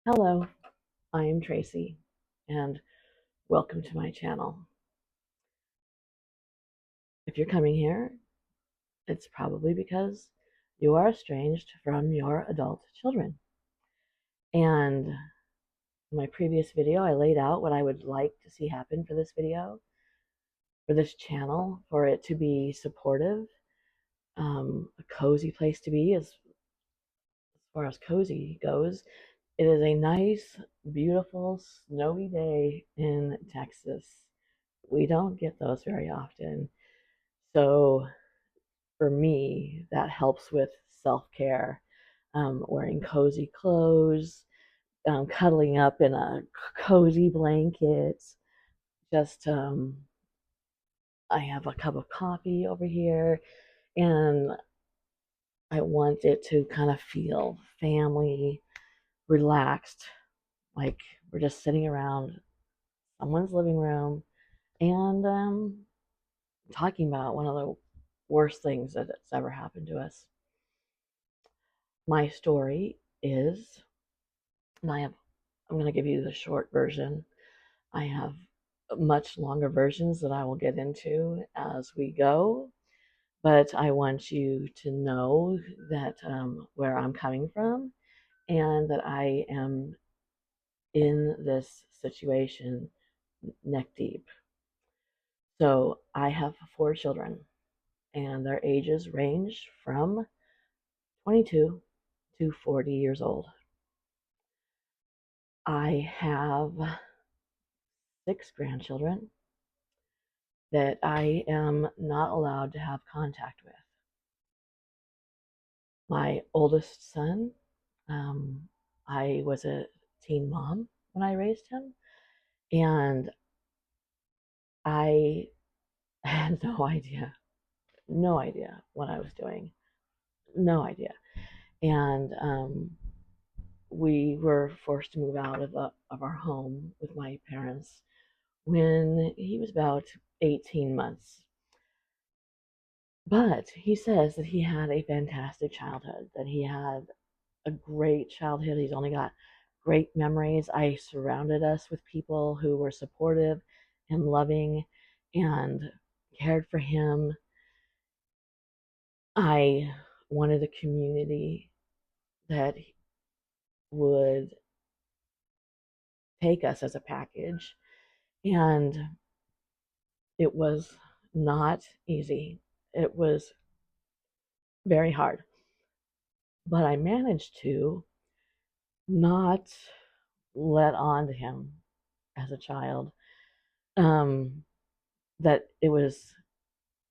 Hello, I am Tracy, and welcome to my channel. If you're coming here, it's probably because you are estranged from your adult children. And in my previous video, I laid out what I would like to see happen for this video, for this channel, for it to be supportive, a cozy place to be as far as cozy goes. It is a nice, beautiful, snowy day in Texas. We don't get those very often. So for me, that helps with self-care, wearing cozy clothes, cuddling up in a cozy blanket. Just, I have a cup of coffee over here, and I want it to kind of feel family, relaxed, like we're just sitting around someone's living room and talking about one of the worst things that's ever happened to us. My story is, and I'm going to give you the short version. I have much longer versions that I will get into as we go, but I want you to know that where I'm coming from and that I am in this situation neck deep. So I have 4 children, and their ages range from 22 to 40 years old. I have 6 grandchildren that I am not allowed to have contact with. My oldest son, I was a teen mom when I raised him, and I had no idea what I was doing, no idea. And we were forced to move out of our home with my parents when he was about 18 months. But he says that he had a fantastic childhood, that he had a great childhood. He's only got great memories. I surrounded us with people who were supportive and loving and cared for him. I wanted a community that would take us as a package, and it was not easy. It was very hard, but I managed to not let on to him as a child um, that it was,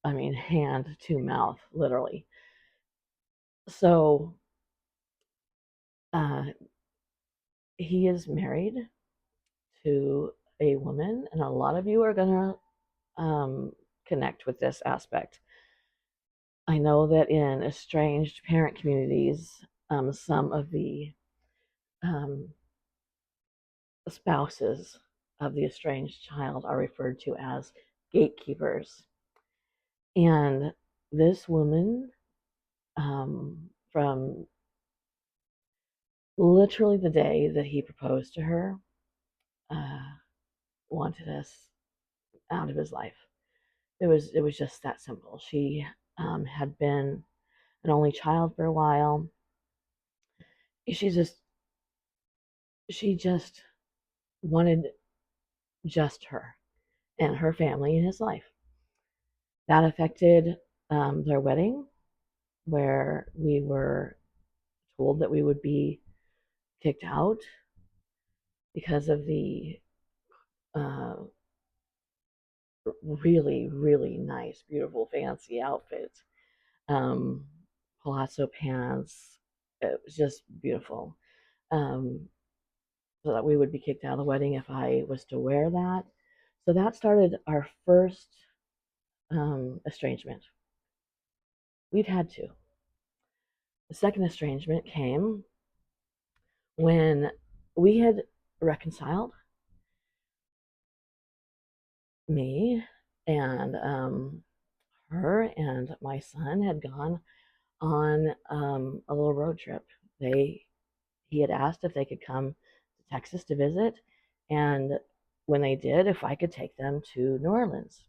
I mean, hand to mouth, literally. So uh, he is married to a woman, and a lot of you are going to connect with this aspect. I know that in estranged parent communities, some of the um, spouses of the estranged child are referred to as gatekeepers. And this woman, from literally the day that he proposed to her, uh, wanted us out of his life. It was just that simple. She had been an only child for a while. She just she just wanted just her and her family in his life. That affected their wedding, where we were told that we would be kicked out because of the uh, really, really nice, beautiful, fancy outfit. Um, Palazzo pants. It was just beautiful. Um, so that we would be kicked out of the wedding if I was to wear that. So that started our first estrangement. We've had 2. The second estrangement came when we had reconciled. Me and her and my son had gone on a little road trip. He had asked if they could come Texas to visit, and when they did, if I could take them to New Orleans.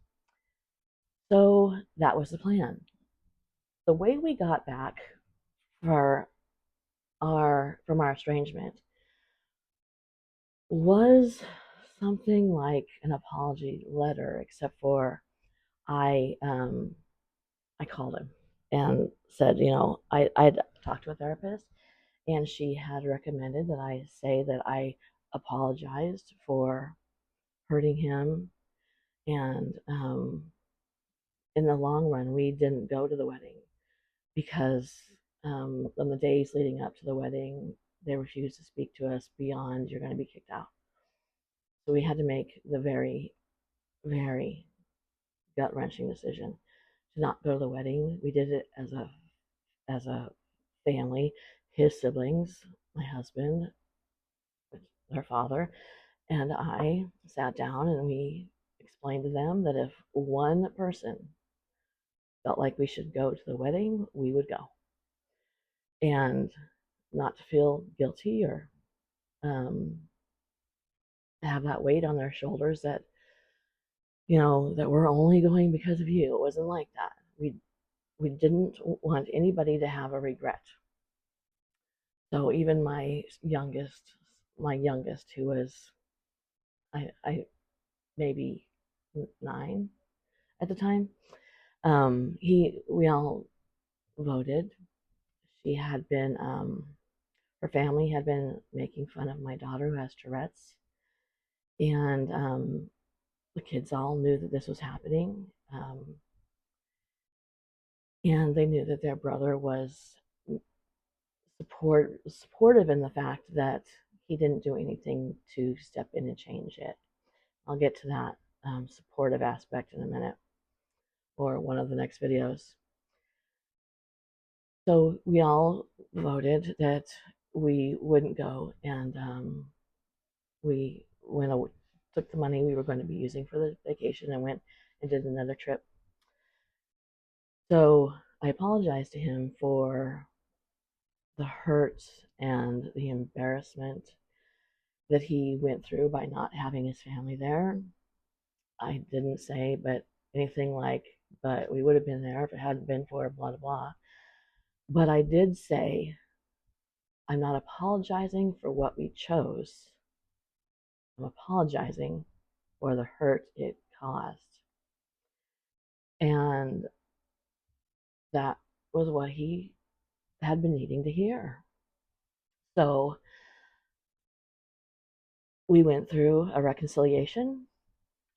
So that was the plan. The way we got back for from our estrangement was something like an apology letter, except for I um, I called him and said, I'd talked to a therapist, and she had recommended that I say that I apologized for hurting him, and in the long run, we didn't go to the wedding because on the days leading up to the wedding, they refused to speak to us beyond "you're going to be kicked out." So we had to make the very, very gut wrenching decision to not go to the wedding. We did it as a family, his siblings, my husband, their father, and I sat down and we explained to them that if one person felt like we should go to the wedding, we would go. And not to feel guilty or um, have that weight on their shoulders that, that we're only going because of you. It wasn't like that. We didn't want anybody to have a regret. So even my youngest, who was I maybe 9 at the time, we all voted. She had been her family had been making fun of my daughter who has Tourette's, and the kids all knew that this was happening, and they knew that their brother was supportive in the fact that he didn't do anything to step in and change it. I'll get to that supportive aspect in a minute, or one of the next videos. So we all voted that we wouldn't go, and we took the money we were going to be using for the vacation and went and did another trip. So I apologized to him for the hurt and the embarrassment that he went through by not having his family there. I didn't say but anything like, but we would have been there if it hadn't been for blah blah blah. But I did say, I'm not apologizing for what we chose. I'm apologizing for the hurt it caused. And that was what he had been needing to hear. So we went through a reconciliation.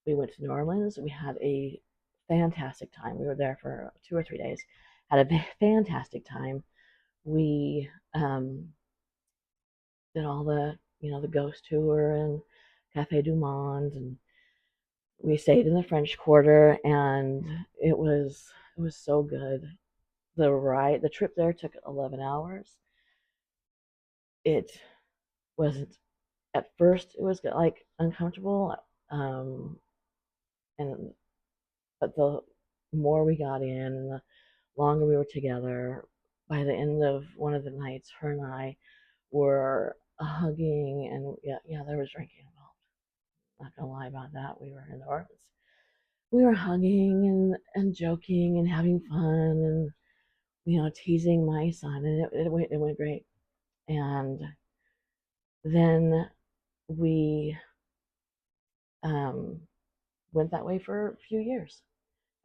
We went to New Orleans. We had a fantastic time. We were there for 2 or 3 days. Had a fantastic time. We did all the ghost tour and Cafe du Monde, and we stayed in the French Quarter, and it was so good. The trip there took 11 hours. It wasn't at first. It was like uncomfortable, um, and but the more we got in, and the longer we were together, by the end of one of the nights, her and I were hugging, and yeah, there was drinking involved. Not gonna lie about that. We were in the Orleans. We were hugging and joking and having fun, and teasing my son, and it went great. And then we um, went that way for a few years.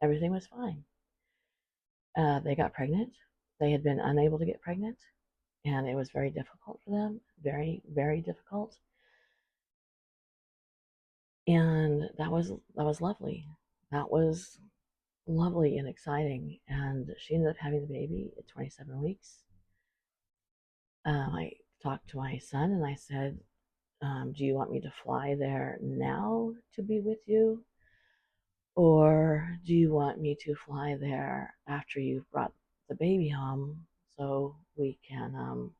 Everything was fine. They got pregnant. They had been unable to get pregnant, and it was very difficult for them. Very, very difficult. And that was lovely. That was lovely and exciting. And she ended up having the baby at 27 weeks. I talked to my son and I said, do you want me to fly there now to be with you? Or do you want me to fly there after you've brought the baby home so we can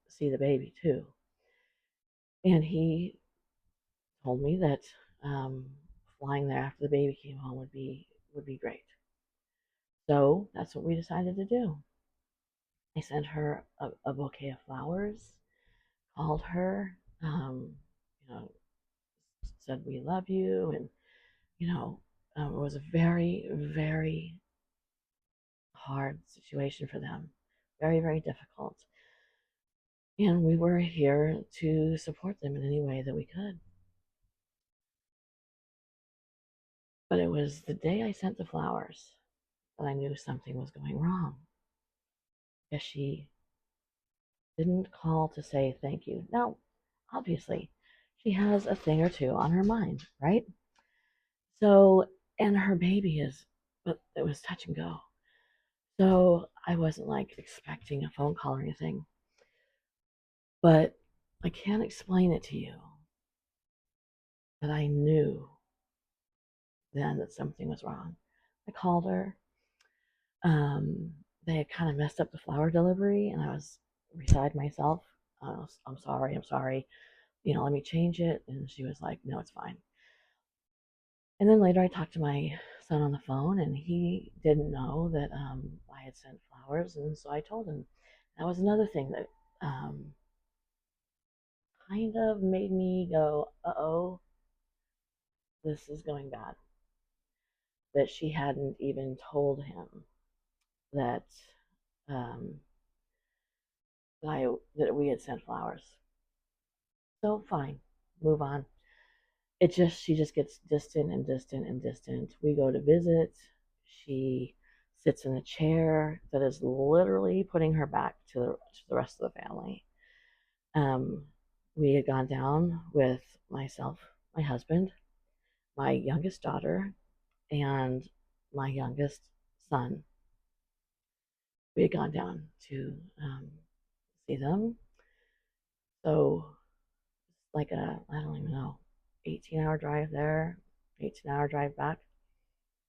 see the baby too? And he told me that um, flying there after the baby came home would be great. So that's what we decided to do. I sent her a bouquet of flowers, called her, you know, said we love you, and you know, it was a very, very hard situation for them, very, very difficult. And we were here to support them in any way that we could. But it was the day I sent the flowers that I knew something was going wrong. Because she didn't call to say thank you. Now, obviously, she has a thing or two on her mind, right? So, and her baby is, but it was touch and go. So I wasn't like expecting a phone call or anything. But I can't explain it to you. But I knew then that something was wrong. I called her. They had kind of messed up the flower delivery, and I was beside myself. I'm sorry, I'm sorry. Let me change it. And she was like, no, it's fine. And then later I talked to my son on the phone, and he didn't know that I had sent flowers. And so I told him. That was another thing that kind of made me go, uh-oh, this is going bad. That she hadn't even told him that um, that we had sent flowers. So fine, move on. She just gets distant and distant and distant. We go to visit. She sits in a chair that is literally putting her back to the rest of the family. Um, we had gone down with myself, my husband, my youngest daughter, and my youngest son. We had gone down to see them. So, like I don't even know, 18-hour drive there, 18-hour drive back.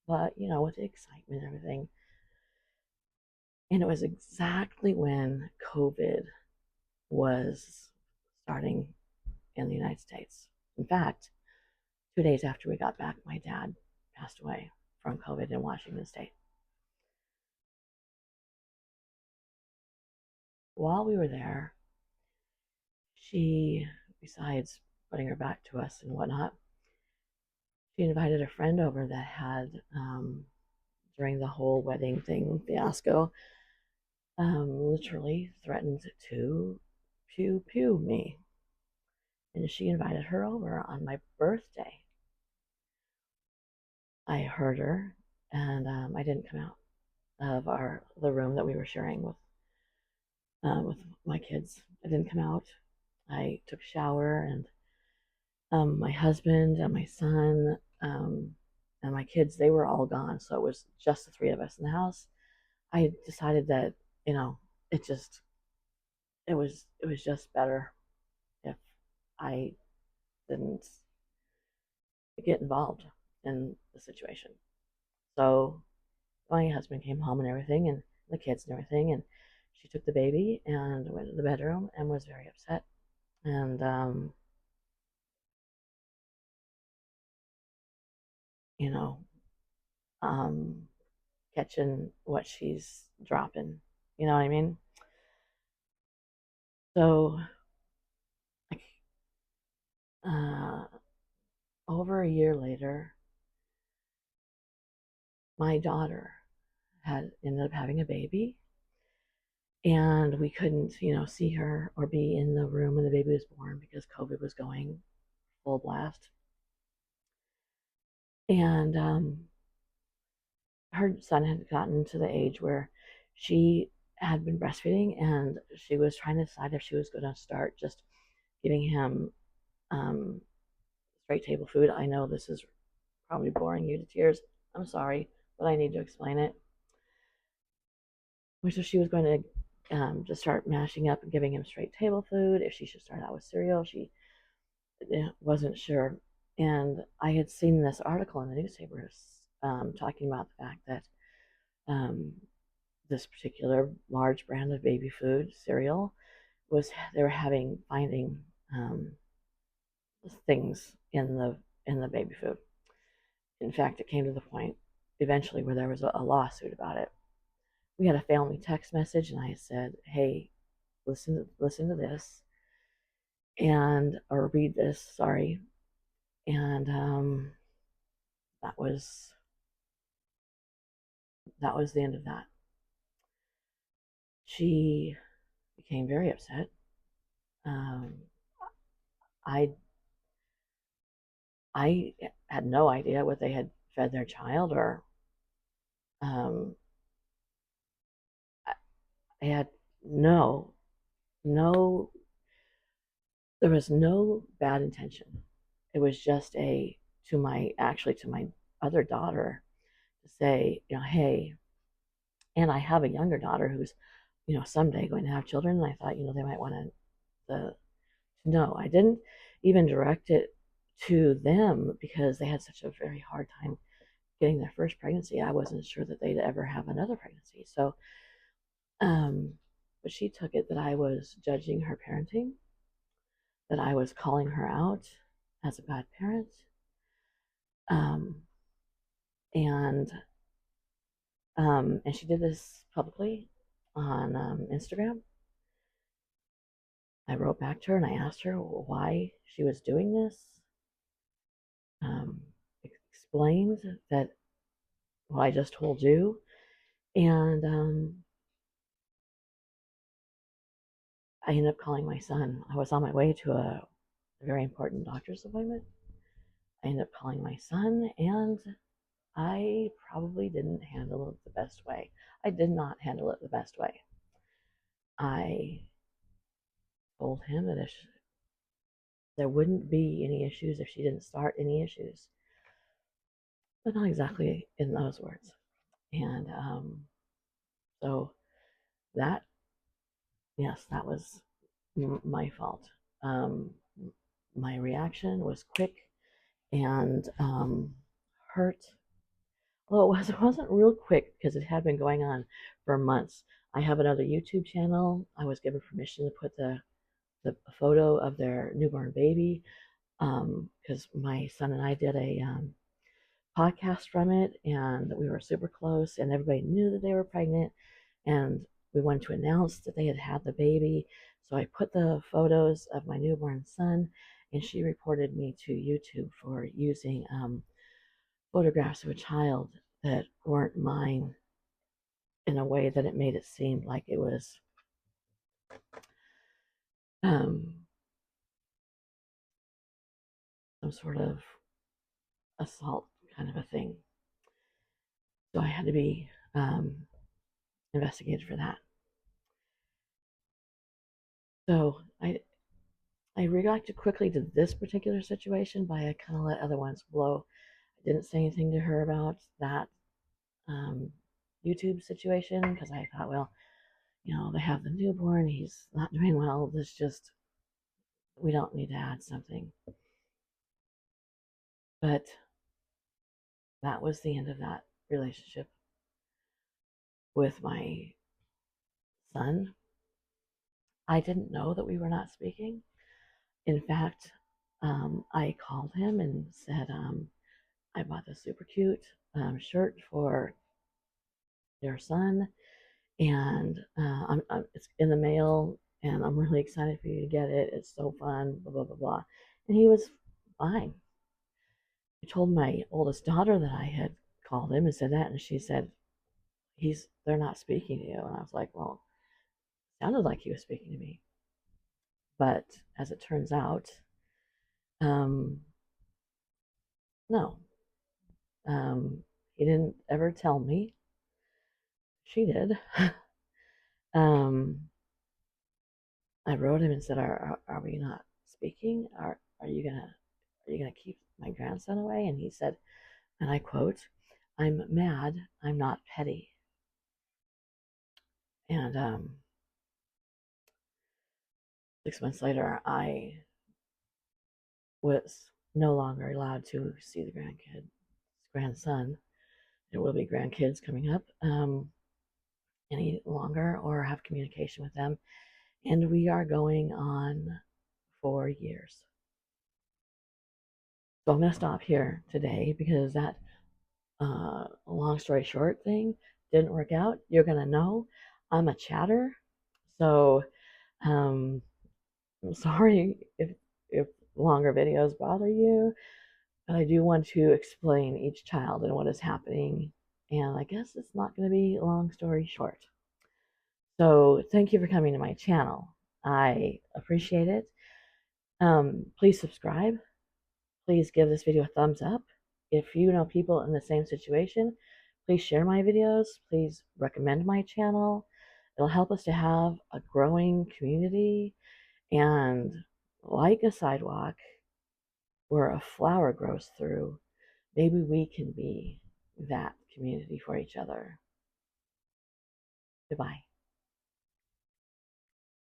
But, with the excitement and everything. And it was exactly when COVID was starting in the United States. In fact, 2 days after we got back, my dad passed away from COVID in Washington State. While we were there, she, besides putting her back to us and whatnot, she invited a friend over that had, during the whole wedding thing fiasco, literally threatened to pew pew me. And she invited her over on my birthday. I heard her, and I didn't come out of the room that we were sharing with my kids. I didn't come out. I took a shower, and my husband and my son and my kids, they were all gone, so it was just the three of us in the house. I decided that you know it just it was just better if I didn't get involved in the situation. So my husband came home and everything, and the kids and everything, and she took the baby and went to the bedroom and was very upset. And you know, um, catching what she's dropping. You know what I mean? So, like, uh, over a year later, my daughter had ended up having a baby, and we couldn't, see her or be in the room when the baby was born because COVID was going full blast. And her son had gotten to the age where she had been breastfeeding, and she was trying to decide if she was going to start just giving him um, straight table food. I know this is probably boring you to tears. I'm sorry, but I need to explain it. Which if she was going to just start mashing up and giving him straight table food, if she should start out with cereal, she wasn't sure. And I had seen this article in the newspapers talking about the fact that um, this particular large brand of baby food cereal they were finding things in the baby food. In fact, it came to the point eventually where there was a lawsuit about it. We had a family text message, and I said, "Hey, listen to this. and or read this, sorry. And that was the end of that. She became very upset. Um, I I had no idea what they had fed their child, or um, I had no, there was no bad intention. It was just to my other daughter to say, hey, and I have a younger daughter who's, someday going to have children. And I thought, they might want to know. I didn't even direct it to them because they had such a very hard time getting their first pregnancy. I wasn't sure that they'd ever have another pregnancy. So, but she took it that I was judging her parenting, that I was calling her out as a bad parent, um, and and she did this publicly on Instagram. I wrote back to her and I asked her why she was doing this. Um, Explained that what I just told you, and I ended up calling my son. I was on my way to a very important doctor's appointment. I ended up calling my son, and I probably didn't handle it the best way. I did not handle it the best way. I told him that if there wouldn't be any issues if she didn't start any issues, but not exactly in those words. And so that, yes, that was my fault. Um, my reaction was quick and hurt. Well, it wasn't real quick because it had been going on for months. I have another YouTube channel. I was given permission to put the photo of their newborn baby because my son and I did a podcast from it, and we were super close, and everybody knew that they were pregnant, and we wanted to announce that they had had the baby. So I put the photos of my newborn son, and she reported me to YouTube for using photographs of a child that weren't mine in a way that it made it seem like it was um, some sort of assault kind of a thing. So I had to be investigated for that. So I reacted quickly to this particular situation, but I kind of let other ones blow. I didn't say anything to her about that um, YouTube situation because I thought, well, they have the newborn, he's not doing well. We don't need to add something. But that was the end of that relationship with my son. I didn't know that we were not speaking. In fact, I called him and said, I bought this super cute shirt for your son, and it's in the mail, and I'm really excited for you to get it. It's so fun, blah, blah, blah, blah. And he was fine. I told my oldest daughter that I had called him and said that, and she said, they're not speaking to you. And I was like, well, it sounded like he was speaking to me. But as it turns out, um, no. He didn't ever tell me. She did. um, I wrote him and said, "Are we not speaking? Are you gonna keep my grandson away?" And he said, and I quote, "I'm mad. I'm not petty." And 6 months later, I was no longer allowed to see the grandson. There will be grandkids coming up any longer or have communication with them. And we are going on 4 years. So I'm going to stop here today because that long story short thing didn't work out. You're going to know I'm a chatter. So I'm sorry if longer videos bother you, but I do want to explain each child and what is happening. And I guess it's not going to be a long story short. So thank you for coming to my channel. I appreciate it. Please subscribe. Please give this video a thumbs up. If you know people in the same situation, please share my videos. Please recommend my channel. It'll help us to have a growing community. And like a sidewalk where a flower grows through, maybe we can be that community for each other. Goodbye.